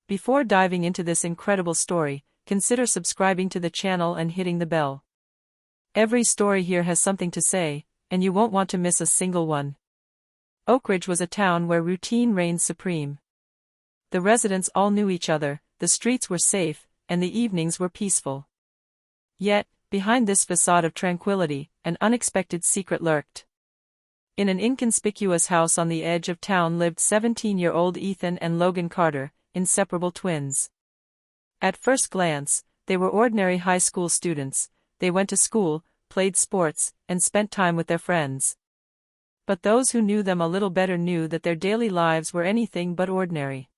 Before diving into this incredible story, consider subscribing to the channel and hitting the bell. Every story here has something to say, and you won't want to miss a single one. Oak Ridge was a town where routine reigned supreme. The residents all knew each other, the streets were safe, and the evenings were peaceful. Yet, behind this facade of tranquility, an unexpected secret lurked. In an inconspicuous house on the edge of town lived 17-year-old Ethan and Logan Carter, inseparable twins. At first glance, they were ordinary high school students. They went to school, played sports, and spent time with their friends. But those who knew them a little better knew that their daily lives were anything but ordinary.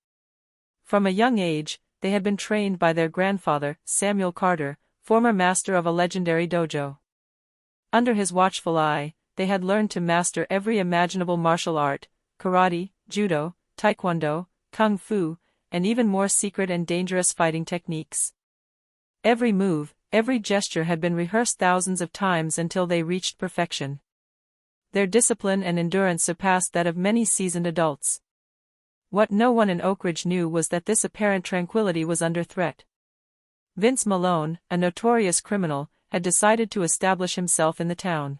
From a young age, they had been trained by their grandfather, Samuel Carter, former master of a legendary dojo. Under his watchful eye, they had learned to master every imaginable martial art: karate, judo, taekwondo, kung fu, and even more secret and dangerous fighting techniques. Every move, every gesture had been rehearsed thousands of times until they reached perfection. Their discipline and endurance surpassed that of many seasoned adults. What no one in Oak Ridge knew was that this apparent tranquility was under threat. Vince Malone, a notorious criminal, had decided to establish himself in the town.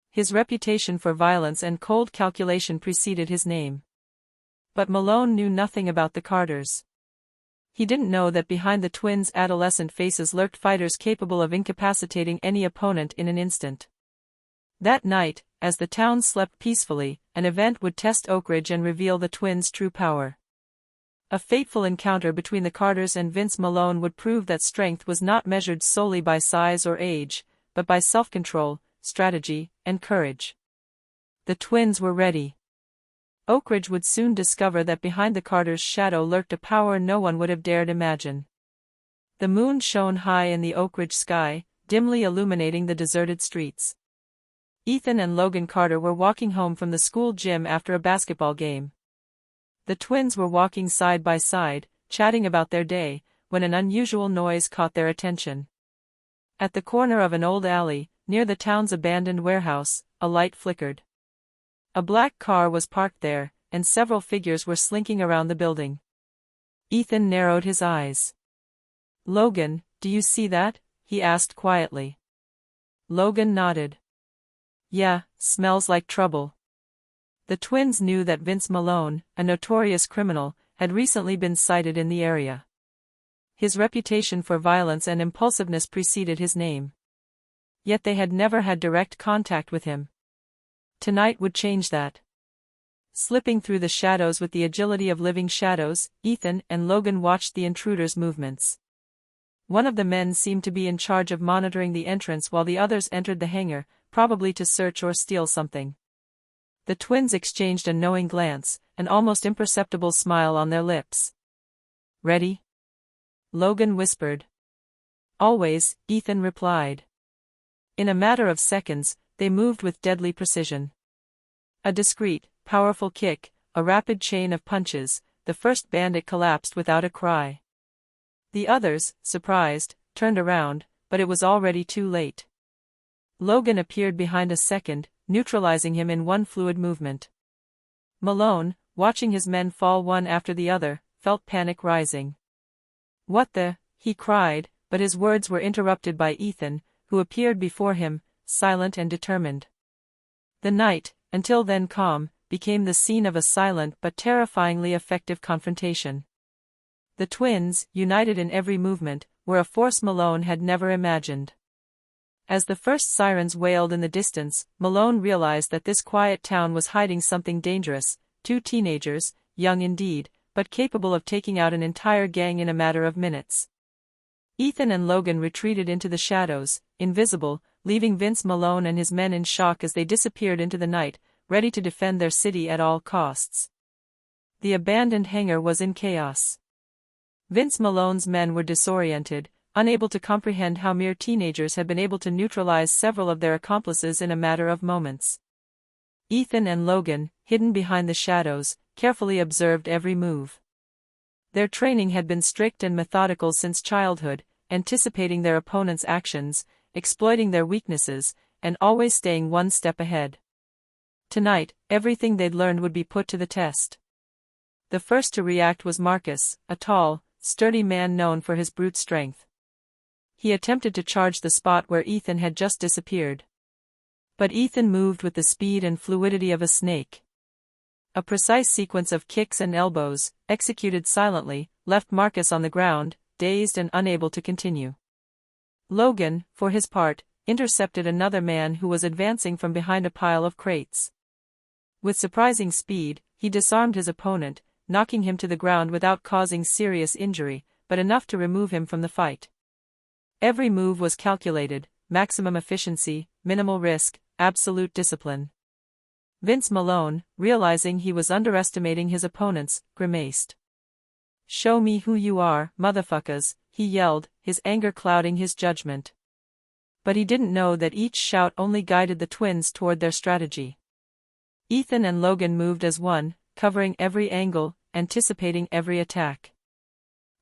His reputation for violence and cold calculation preceded his name. But Malone knew nothing about the Carters. He didn't know that behind the twins' adolescent faces lurked fighters capable of incapacitating any opponent in an instant. That night, as the town slept peacefully, an event would test Oak Ridge and reveal the twins' true power. A fateful encounter between the Carters and Vince Malone would prove that strength was not measured solely by size or age, but by self-control, strategy, and courage. The twins were ready. Oak Ridge would soon discover that behind the Carters' shadow lurked a power no one would have dared imagine. The moon shone high in the Oak Ridge sky, dimly illuminating the deserted streets. Ethan and Logan Carter were walking home from the school gym after a basketball game. The twins were walking side by side, chatting about their day, when an unusual noise caught their attention. At the corner of an old alley, near the town's abandoned warehouse, a light flickered. A black car was parked there, and several figures were slinking around the building. Ethan narrowed his eyes. "Logan, do you see that?" he asked quietly. Logan nodded. "Yeah, smells like trouble." The twins knew that Vince Malone, a notorious criminal, had recently been sighted in the area. His reputation for violence and impulsiveness preceded his name. Yet they had never had direct contact with him. Tonight would change that. Slipping through the shadows with the agility of living shadows, Ethan and Logan watched the intruders' movements. One of the men seemed to be in charge of monitoring the entrance while the others entered the hangar, probably to search or steal something. The twins exchanged a knowing glance, an almost imperceptible smile on their lips. "Ready?" Logan whispered. "Always," Ethan replied. In a matter of seconds, they moved with deadly precision. A discreet, powerful kick, a rapid chain of punches, the first bandit collapsed without a cry. The others, surprised, turned around, but it was already too late. Logan appeared behind a second, neutralizing him in one fluid movement. Malone, watching his men fall one after the other, felt panic rising. "What the?" he cried, but his words were interrupted by Ethan, who appeared before him, silent and determined. The night, until then calm, became the scene of a silent but terrifyingly effective confrontation. The twins, united in every movement, were a force Malone had never imagined. As the first sirens wailed in the distance, Malone realized that this quiet town was hiding something dangerous: two teenagers, young indeed, but capable of taking out an entire gang in a matter of minutes. Ethan and Logan retreated into the shadows, invisible, leaving Vince Malone and his men in shock as they disappeared into the night, ready to defend their city at all costs. The abandoned hangar was in chaos. Vince Malone's men were disoriented, unable to comprehend how mere teenagers had been able to neutralize several of their accomplices in a matter of moments. Ethan and Logan, hidden behind the shadows, carefully observed every move. Their training had been strict and methodical since childhood, anticipating their opponents' actions, exploiting their weaknesses, and always staying one step ahead. Tonight, everything they'd learned would be put to the test. The first to react was Marcus, a tall, sturdy man known for his brute strength. He attempted to charge the spot where Ethan had just disappeared. But Ethan moved with the speed and fluidity of a snake. A precise sequence of kicks and elbows, executed silently, left Marcus on the ground, dazed and unable to continue. Logan, for his part, intercepted another man who was advancing from behind a pile of crates. With surprising speed, he disarmed his opponent, knocking him to the ground without causing serious injury, but enough to remove him from the fight. Every move was calculated, maximum efficiency, minimal risk, absolute discipline. Vince Malone, realizing he was underestimating his opponents, grimaced. "Show me who you are, motherfuckers," he yelled, his anger clouding his judgment. But he didn't know that each shout only guided the twins toward their strategy. Ethan and Logan moved as one, covering every angle, anticipating every attack.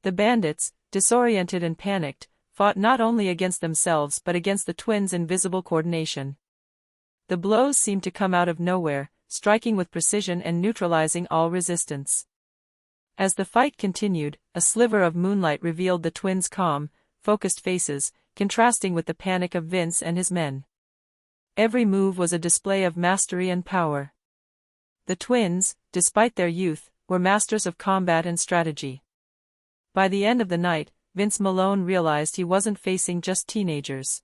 The bandits, disoriented and panicked, fought not only against themselves but against the twins' invisible coordination. The blows seemed to come out of nowhere, striking with precision and neutralizing all resistance. As the fight continued, a sliver of moonlight revealed the twins' calm, focused faces, contrasting with the panic of Vince and his men. Every move was a display of mastery and power. The twins, despite their youth, were masters of combat and strategy. By the end of the night, Vince Malone realized he wasn't facing just teenagers.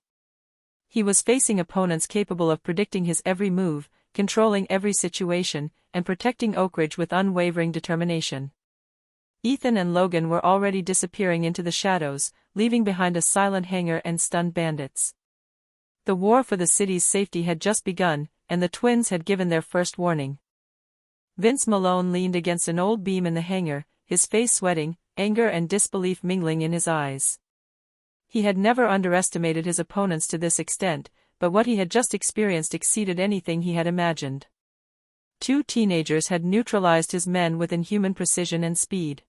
He was facing opponents capable of predicting his every move, controlling every situation, and protecting Oak Ridge with unwavering determination. Ethan and Logan were already disappearing into the shadows, leaving behind a silent hangar and stunned bandits. The war for the city's safety had just begun, and the twins had given their first warning. Vince Malone leaned against an old beam in the hangar, his face sweating, anger and disbelief mingling in his eyes. He had never underestimated his opponents to this extent, but what he had just experienced exceeded anything he had imagined. Two teenagers had neutralized his men with inhuman precision and speed.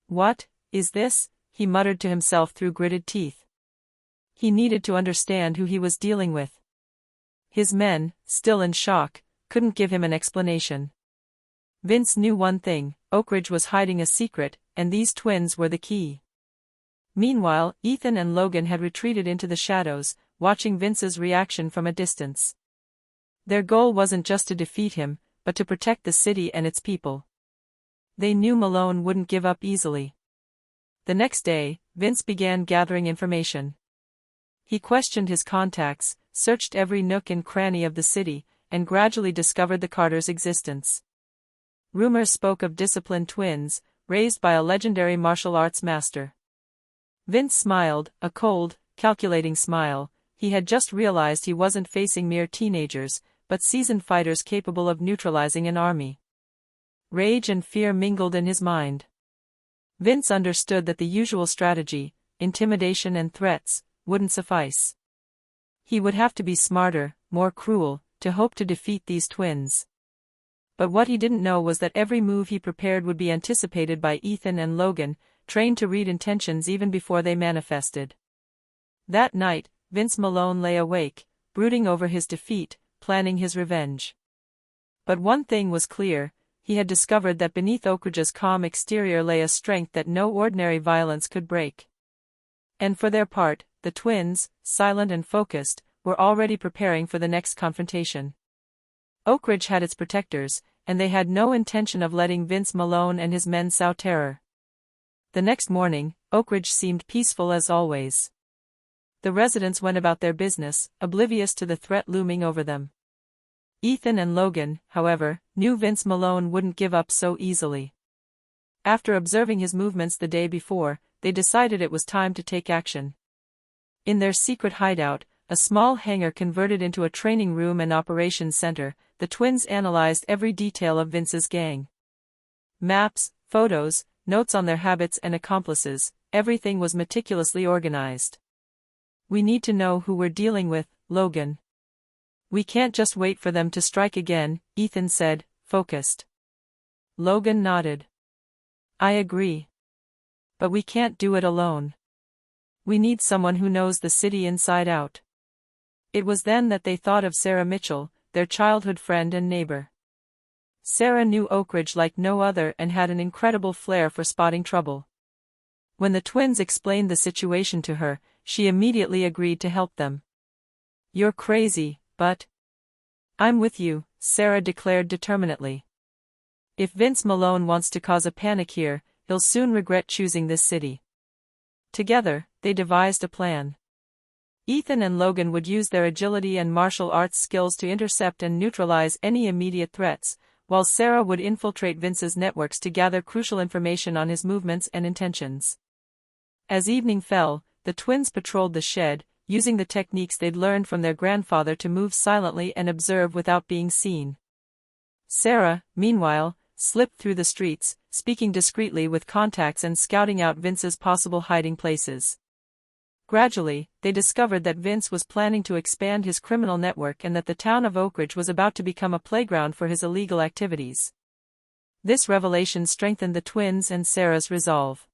"What is this?" he muttered to himself through gritted teeth. He needed to understand who he was dealing with. His men, still in shock, couldn't give him an explanation. Vince knew one thing: Oak Ridge was hiding a secret, and these twins were the key. Meanwhile, Ethan and Logan had retreated into the shadows, watching Vince's reaction from a distance. Their goal wasn't just to defeat him, but to protect the city and its people. They knew Malone wouldn't give up easily. The next day, Vince began gathering information. He questioned his contacts, searched every nook and cranny of the city, and gradually discovered the Carters' existence. Rumors spoke of disciplined twins, raised by a legendary martial arts master. Vince smiled, a cold, calculating smile. He had just realized he wasn't facing mere teenagers, but seasoned fighters capable of neutralizing an army. Rage and fear mingled in his mind. Vince understood that the usual strategy, intimidation and threats, wouldn't suffice. He would have to be smarter, more cruel, to hope to defeat these twins. But what he didn't know was that every move he prepared would be anticipated by Ethan and Logan, trained to read intentions even before they manifested. That night, Vince Malone lay awake, brooding over his defeat, planning his revenge. But one thing was clear: he had discovered that beneath Oak Ridge's calm exterior lay a strength that no ordinary violence could break. And for their part, the twins, silent and focused, were already preparing for the next confrontation. Oak Ridge had its protectors, and they had no intention of letting Vince Malone and his men sow terror. The next morning, Oak Ridge seemed peaceful as always. The residents went about their business, oblivious to the threat looming over them. Ethan and Logan, however, knew Vince Malone wouldn't give up so easily. After observing his movements the day before, they decided it was time to take action. In their secret hideout, a small hangar converted into a training room and operations center, the twins analyzed every detail of Vince's gang. Maps, photos, notes on their habits and accomplices, everything was meticulously organized. "We need to know who we're dealing with, Logan. We can't just wait for them to strike again," Ethan said, focused. Logan nodded. "I agree. But we can't do it alone. We need someone who knows the city inside out." It was then that they thought of Sarah Mitchell, their childhood friend and neighbor. Sarah knew Oakridge like no other and had an incredible flair for spotting trouble. When the twins explained the situation to her, she immediately agreed to help them. "You're crazy, but I'm with you," Sarah declared determinedly. "If Vince Malone wants to cause a panic here, he'll soon regret choosing this city." Together, they devised a plan. Ethan and Logan would use their agility and martial arts skills to intercept and neutralize any immediate threats, while Sarah would infiltrate Vince's networks to gather crucial information on his movements and intentions. As evening fell, the twins patrolled the shed, using the techniques they'd learned from their grandfather to move silently and observe without being seen. Sarah, meanwhile, slipped through the streets, speaking discreetly with contacts and scouting out Vince's possible hiding places. Gradually, they discovered that Vince was planning to expand his criminal network and that the town of Oakridge was about to become a playground for his illegal activities. This revelation strengthened the twins and Sarah's resolve.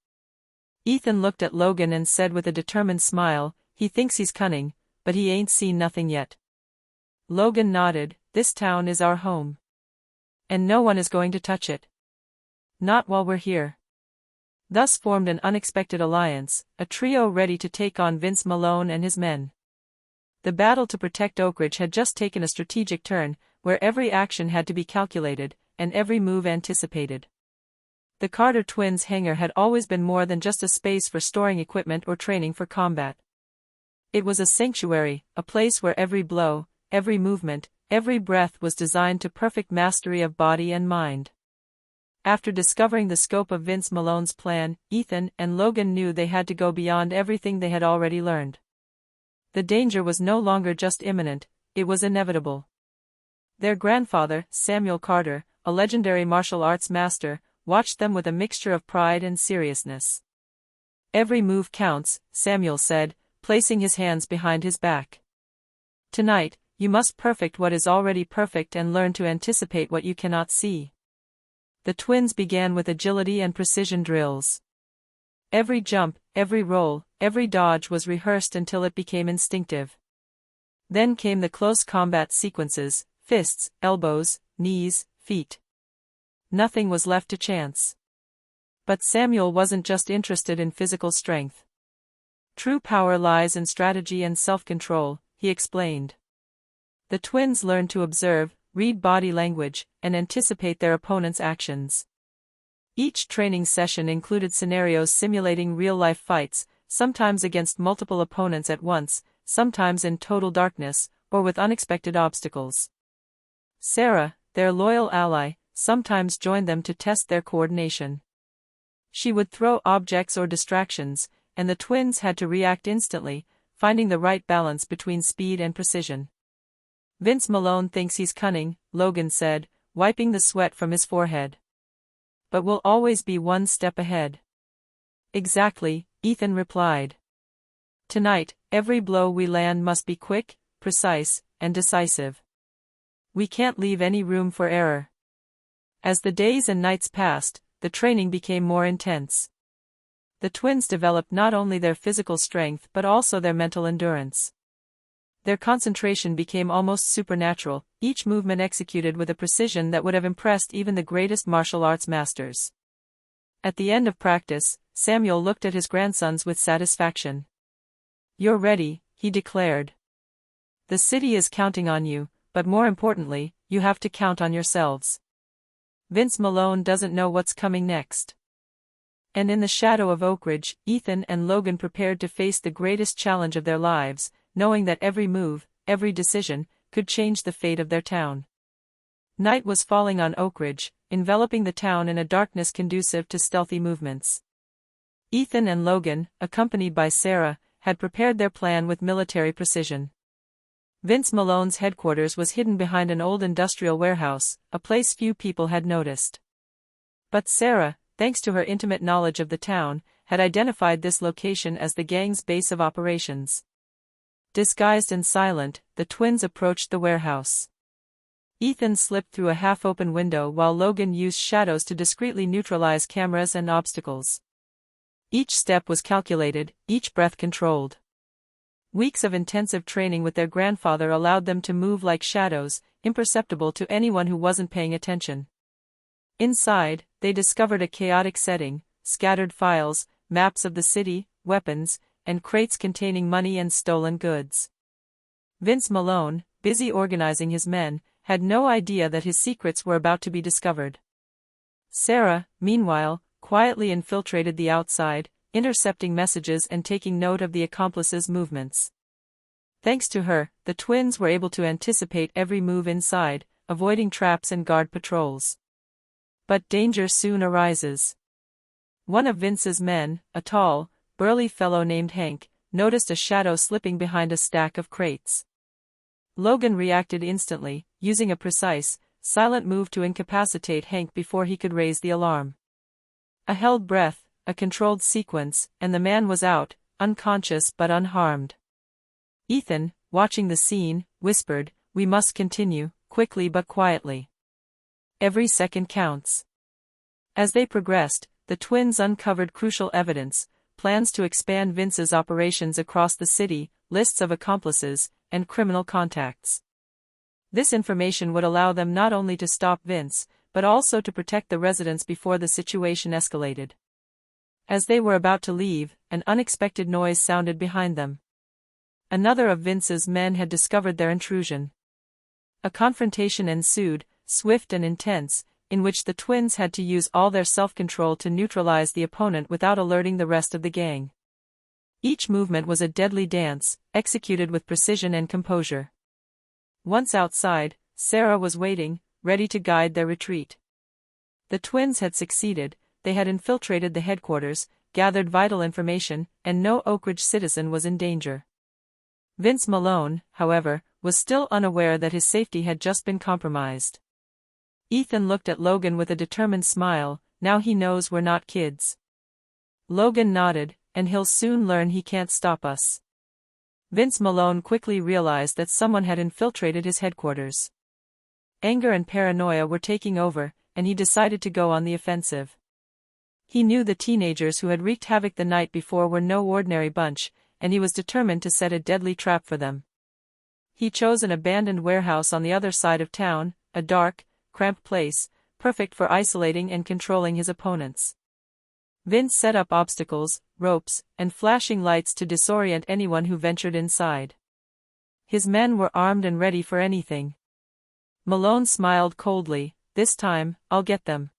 Ethan looked at Logan and said with a determined smile, "He thinks he's cunning, but he ain't seen nothing yet." Logan nodded, "This town is our home. And no one is going to touch it. Not while we're here." Thus formed an unexpected alliance, a trio ready to take on Vince Malone and his men. The battle to protect Oakridge had just taken a strategic turn, where every action had to be calculated, and every move anticipated. The Carter twins' hangar had always been more than just a space for storing equipment or training for combat. It was a sanctuary, a place where every blow, every movement, every breath was designed to perfect mastery of body and mind. After discovering the scope of Vince Malone's plan, Ethan and Logan knew they had to go beyond everything they had already learned. The danger was no longer just imminent, it was inevitable. Their grandfather, Samuel Carter, a legendary martial arts master, watched them with a mixture of pride and seriousness. "Every move counts," Samuel said, placing his hands behind his back. "Tonight, you must perfect what is already perfect and learn to anticipate what you cannot see." The twins began with agility and precision drills. Every jump, every roll, every dodge was rehearsed until it became instinctive. Then came the close combat sequences: fists, elbows, knees, feet. Nothing was left to chance. But Samuel wasn't just interested in physical strength. "True power lies in strategy and self-control," he explained. The twins learned to observe, read body language, and anticipate their opponent's actions. Each training session included scenarios simulating real-life fights, sometimes against multiple opponents at once, sometimes in total darkness, or with unexpected obstacles. Sarah, their loyal ally, sometimes joined them to test their coordination. She would throw objects or distractions, and the twins had to react instantly, finding the right balance between speed and precision. "Vince Malone thinks he's cunning," Logan said, wiping the sweat from his forehead. "But we'll always be one step ahead." "Exactly," Ethan replied. "Tonight, every blow we land must be quick, precise, and decisive. We can't leave any room for error." As the days and nights passed, the training became more intense. The twins developed not only their physical strength but also their mental endurance. Their concentration became almost supernatural, each movement executed with a precision that would have impressed even the greatest martial arts masters. At the end of practice, Samuel looked at his grandsons with satisfaction. "You're ready," he declared. "The city is counting on you, but more importantly, you have to count on yourselves. Vince Malone doesn't know what's coming next." And in the shadow of Oakridge, Ethan and Logan prepared to face the greatest challenge of their lives, knowing that every move, every decision, could change the fate of their town. Night was falling on Oakridge, enveloping the town in a darkness conducive to stealthy movements. Ethan and Logan, accompanied by Sarah, had prepared their plan with military precision. Vince Malone's headquarters was hidden behind an old industrial warehouse, a place few people had noticed. But Sarah, thanks to her intimate knowledge of the town, had identified this location as the gang's base of operations. Disguised and silent, the twins approached the warehouse. Ethan slipped through a half-open window while Logan used shadows to discreetly neutralize cameras and obstacles. Each step was calculated, each breath controlled. Weeks of intensive training with their grandfather allowed them to move like shadows, imperceptible to anyone who wasn't paying attention. Inside, they discovered a chaotic setting: scattered files, maps of the city, weapons, and crates containing money and stolen goods. Vince Malone, busy organizing his men, had no idea that his secrets were about to be discovered. Sarah, meanwhile, quietly infiltrated the outside, intercepting messages and taking note of the accomplices' movements. Thanks to her, the twins were able to anticipate every move inside, avoiding traps and guard patrols. But danger soon arises. One of Vince's men, a tall, burly fellow named Hank, noticed a shadow slipping behind a stack of crates. Logan reacted instantly, using a precise, silent move to incapacitate Hank before he could raise the alarm. A held breath, a controlled sequence, and the man was out, unconscious but unharmed. Ethan, watching the scene, whispered, "We must continue, quickly but quietly. Every second counts." As they progressed, the twins uncovered crucial evidence: plans to expand Vince's operations across the city, lists of accomplices, and criminal contacts. This information would allow them not only to stop Vince, but also to protect the residents before the situation escalated. As they were about to leave, an unexpected noise sounded behind them. Another of Vince's men had discovered their intrusion. A confrontation ensued, swift and intense, in which the twins had to use all their self-control to neutralize the opponent without alerting the rest of the gang. Each movement was a deadly dance, executed with precision and composure. Once outside, Sarah was waiting, ready to guide their retreat. The twins had succeeded. They had infiltrated the headquarters, gathered vital information, and no Oak Ridge citizen was in danger. Vince Malone, however, was still unaware that his safety had just been compromised. Ethan looked at Logan with a determined smile. "Now he knows we're not kids." Logan nodded, "And he'll soon learn he can't stop us." Vince Malone quickly realized that someone had infiltrated his headquarters. Anger and paranoia were taking over, and he decided to go on the offensive. He knew the teenagers who had wreaked havoc the night before were no ordinary bunch, and he was determined to set a deadly trap for them. He chose an abandoned warehouse on the other side of town, a dark, cramped place, perfect for isolating and controlling his opponents. Vince set up obstacles, ropes, and flashing lights to disorient anyone who ventured inside. His men were armed and ready for anything. Malone smiled coldly. "This time, I'll get them.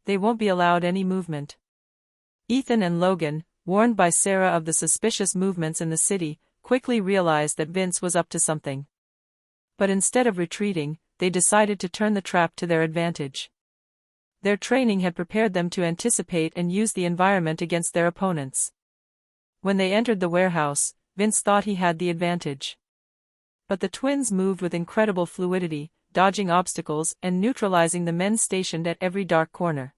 They won't be allowed any movement." Ethan and Logan, warned by Sarah of the suspicious movements in the city, quickly realized that Vince was up to something. But instead of retreating, they decided to turn the trap to their advantage. Their training had prepared them to anticipate and use the environment against their opponents. When they entered the warehouse, Vince thought he had the advantage. But the twins moved with incredible fluidity, dodging obstacles and neutralizing the men stationed at every dark corner.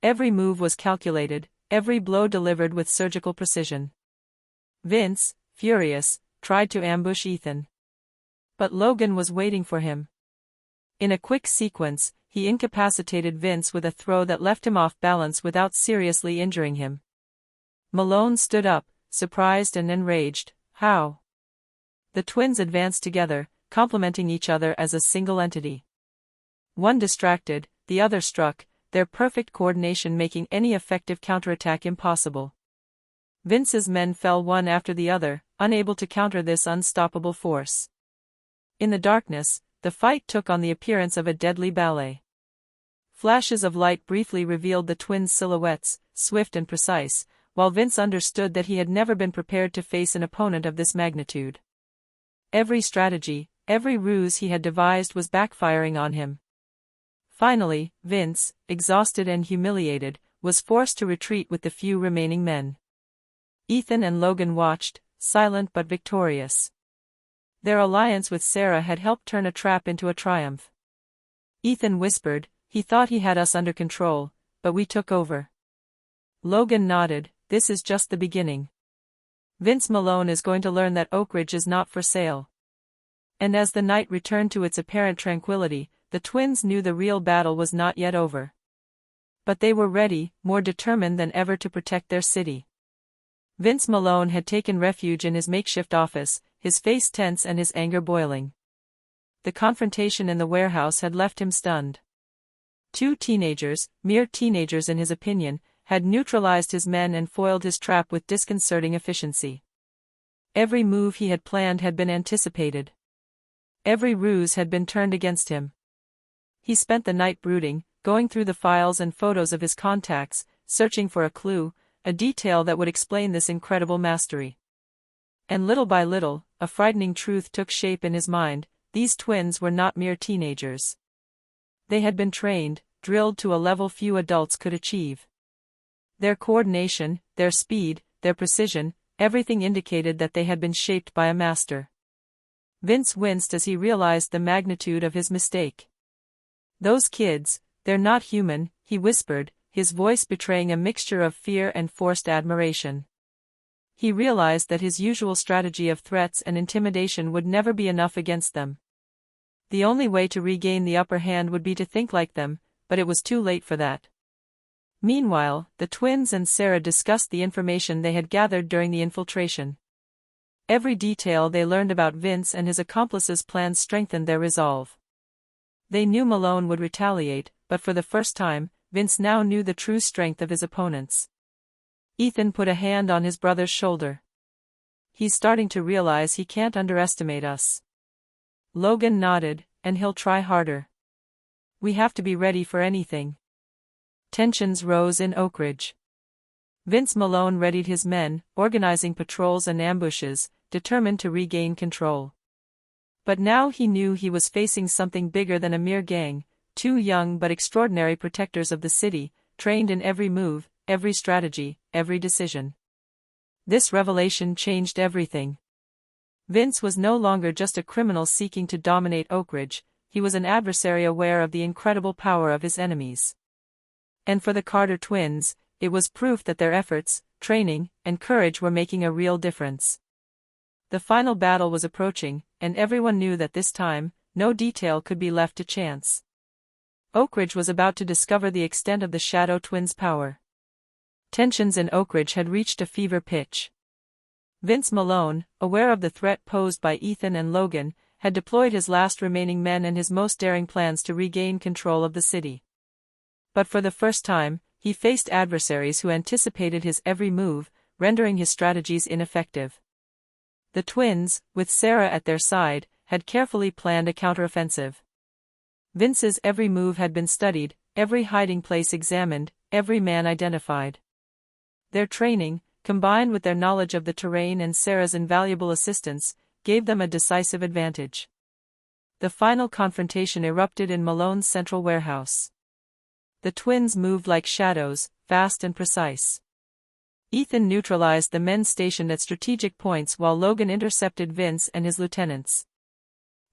Every move was calculated, every blow delivered with surgical precision. Vince, furious, tried to ambush Ethan. But Logan was waiting for him. In a quick sequence, he incapacitated Vince with a throw that left him off balance without seriously injuring him. Malone stood up, surprised and enraged. "How?" The twins advanced together, complementing each other as a single entity. One distracted, the other struck, their perfect coordination making any effective counterattack impossible. Vince's men fell one after the other, unable to counter this unstoppable force. In the darkness, the fight took on the appearance of a deadly ballet. Flashes of light briefly revealed the twins' silhouettes, swift and precise, while Vince understood that he had never been prepared to face an opponent of this magnitude. Every strategy, every ruse he had devised was backfiring on him. Finally, Vince, exhausted and humiliated, was forced to retreat with the few remaining men. Ethan and Logan watched, silent but victorious. Their alliance with Sarah had helped turn a trap into a triumph. Ethan whispered, "He thought he had us under control, but we took over." Logan nodded, "This is just the beginning. Vince Malone is going to learn that Oak Ridge is not for sale." And as the night returned to its apparent tranquility, the twins knew the real battle was not yet over. But they were ready, more determined than ever to protect their city. Vince Malone had taken refuge in his makeshift office, his face tense and his anger boiling. The confrontation in the warehouse had left him stunned. Two teenagers, mere teenagers in his opinion, had neutralized his men and foiled his trap with disconcerting efficiency. Every move he had planned had been anticipated. Every ruse had been turned against him. He spent the night brooding, going through the files and photos of his contacts, searching for a clue, a detail that would explain this incredible mastery. And little by little, a frightening truth took shape in his mind: these twins were not mere teenagers. They had been trained, drilled to a level few adults could achieve. Their coordination, their speed, their precision, everything indicated that they had been shaped by a master. Vince winced as he realized the magnitude of his mistake. "Those kids, they're not human," he whispered, his voice betraying a mixture of fear and forced admiration. He realized that his usual strategy of threats and intimidation would never be enough against them. The only way to regain the upper hand would be to think like them, but it was too late for that. Meanwhile, the twins and Sarah discussed the information they had gathered during the infiltration. Every detail they learned about Vince and his accomplices' plans strengthened their resolve. They knew Malone would retaliate, but for the first time, Vince now knew the true strength of his opponents. Ethan put a hand on his brother's shoulder. "He's starting to realize he can't underestimate us." Logan nodded, "And he'll try harder. We have to be ready for anything." Tensions rose in Oak Ridge. Vince Malone readied his men, organizing patrols and ambushes, determined to regain control. But now he knew he was facing something bigger than a mere gang, two young but extraordinary protectors of the city, trained in every move, every strategy, every decision. This revelation changed everything. Vince was no longer just a criminal seeking to dominate Oak Ridge, he was an adversary aware of the incredible power of his enemies. And for the Carter twins, it was proof that their efforts, training, and courage were making a real difference. The final battle was approaching, and everyone knew that this time, no detail could be left to chance. Oak Ridge was about to discover the extent of the Shadow Twins' power. Tensions in Oak Ridge had reached a fever pitch. Vince Malone, aware of the threat posed by Ethan and Logan, had deployed his last remaining men and his most daring plans to regain control of the city. But for the first time, he faced adversaries who anticipated his every move, rendering his strategies ineffective. The twins, with Sarah at their side, had carefully planned a counteroffensive. Vince's every move had been studied, every hiding place examined, every man identified. Their training, combined with their knowledge of the terrain and Sarah's invaluable assistance, gave them a decisive advantage. The final confrontation erupted in Malone's central warehouse. The twins moved like shadows, fast and precise. Ethan neutralized the men stationed at strategic points while Logan intercepted Vince and his lieutenants.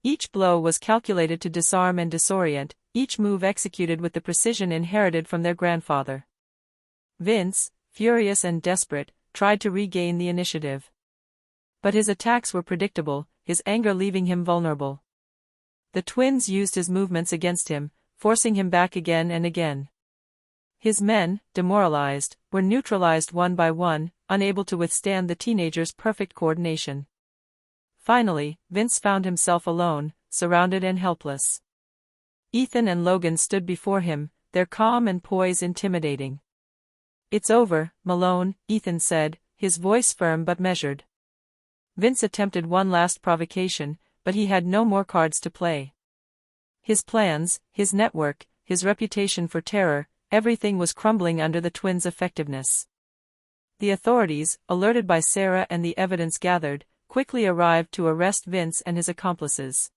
Each blow was calculated to disarm and disorient, each move executed with the precision inherited from their grandfather. Vince, furious and desperate, tried to regain the initiative. But his attacks were predictable, his anger leaving him vulnerable. The twins used his movements against him, forcing him back again and again. His men, demoralized, were neutralized one by one, unable to withstand the teenagers' perfect coordination. Finally, Vince found himself alone, surrounded and helpless. Ethan and Logan stood before him, their calm and poise intimidating. "It's over, Malone," Ethan said, his voice firm but measured. Vince attempted one last provocation, but he had no more cards to play. His plans, his network, his reputation for terror, everything was crumbling under the twins' effectiveness. The authorities, alerted by Sarah and the evidence gathered, quickly arrived to arrest Vince and his accomplices.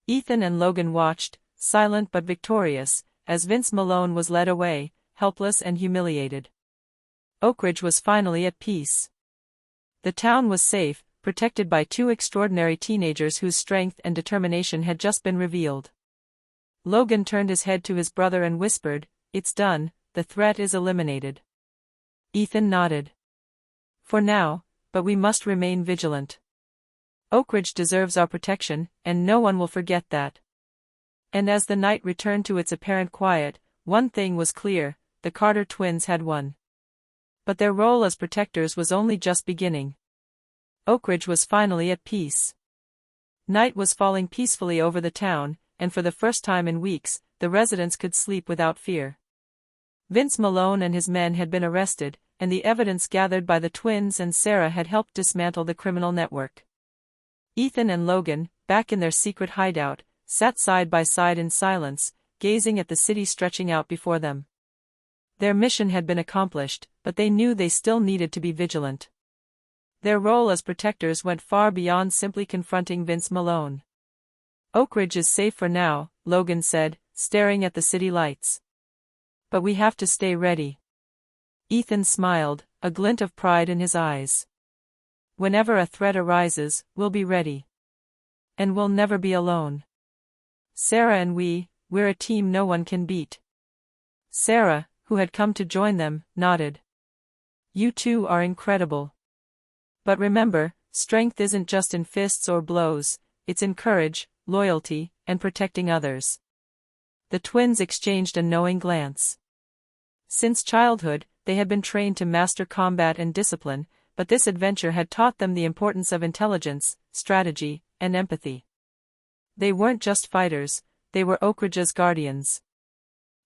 Ethan and Logan watched, silent but victorious, as Vince Malone was led away, helpless and humiliated. Oak Ridge was finally at peace. The town was safe, protected by two extraordinary teenagers whose strength and determination had just been revealed. Logan turned his head to his brother and whispered, "It's done, the threat is eliminated." Ethan nodded. "For now, but we must remain vigilant. Oak Ridge deserves our protection, and no one will forget that." And as the night returned to its apparent quiet, one thing was clear: the Carter twins had won. But their role as protectors was only just beginning. Oak Ridge was finally at peace. Night was falling peacefully over the town, and for the first time in weeks, the residents could sleep without fear. Vince Malone and his men had been arrested, and the evidence gathered by the twins and Sarah had helped dismantle the criminal network. Ethan and Logan, back in their secret hideout, sat side by side in silence, gazing at the city stretching out before them. Their mission had been accomplished, but they knew they still needed to be vigilant. Their role as protectors went far beyond simply confronting Vince Malone. "Oak Ridge is safe for now," Logan said, staring at the city lights. "But we have to stay ready." Ethan smiled, a glint of pride in his eyes. "Whenever a threat arises, we'll be ready. And we'll never be alone. Sarah and we're a team no one can beat." Sarah, who had come to join them, nodded. "You two are incredible. But remember, strength isn't just in fists or blows, it's in courage, loyalty, and protecting others." The twins exchanged a knowing glance. Since childhood, they had been trained to master combat and discipline, but this adventure had taught them the importance of intelligence, strategy, and empathy. They weren't just fighters, they were Oak Ridge's guardians.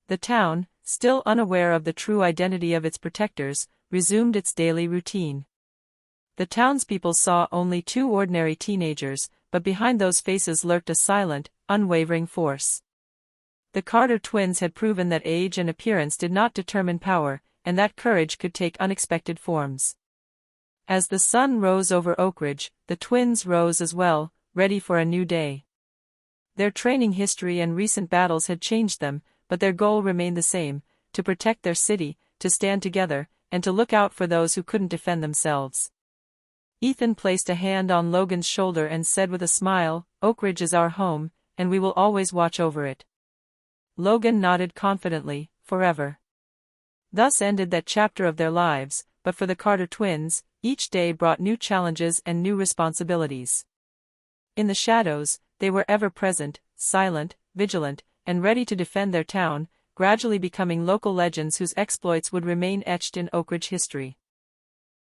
The town, still unaware of the true identity of its protectors, resumed its daily routine. The townspeople saw only two ordinary teenagers, but behind those faces lurked a silent, unwavering force. The Carter twins had proven that age and appearance did not determine power, and that courage could take unexpected forms. As the sun rose over Oak Ridge, the twins rose as well, ready for a new day. Their training history and recent battles had changed them, but their goal remained the same: to protect their city, to stand together, and to look out for those who couldn't defend themselves. Ethan placed a hand on Logan's shoulder and said with a smile, "Oak Ridge is our home, and we will always watch over it." Logan nodded confidently, "Forever." Thus ended that chapter of their lives, but for the Carter twins, each day brought new challenges and new responsibilities. In the shadows, they were ever present, silent, vigilant, and ready to defend their town, gradually becoming local legends whose exploits would remain etched in Oak Ridge history.